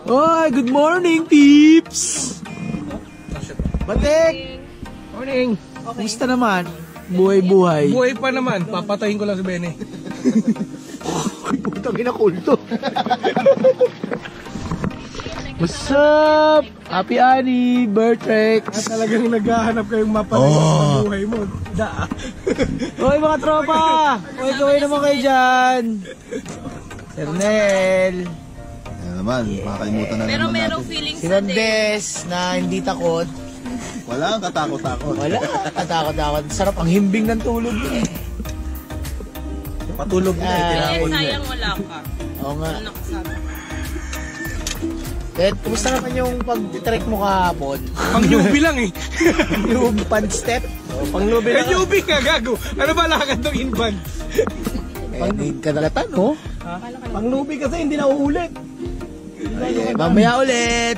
Oy, good morning, peeps! Batik! Morning! Kumusta naman? Buhay-buhay. Buhay pa naman. Papatayin ko lang si Bene. Ay, putang inakulto. What's up? Happy Annie, Bertrex. Talagang naghahanap kayong mapalagay sa buhay mo. Hoy mga tropa! Hoy, kaway naman kayo dyan. Ernel. Yan naman, makakalimutan na Pero naman merong natin. feelings Si na din. Rondes na hindi takot. Wala ang katakot-takot. Wala, katakot-takot. Sarap ang himbing ng tulog niya eh. Patulog na eh. Eh, sayang wala ka. Oo nga. Ano nakasama? Eh, kumusta naman yung pag-trek mo kahapon? Pang newbie lang eh. Yung pan step? Pang newbie lang. Newbie ka, gago. Ano ba lakad ng inban? Pang kadalatan, no? Pang newbie kasi hindi na uulit. Mamaya ulit.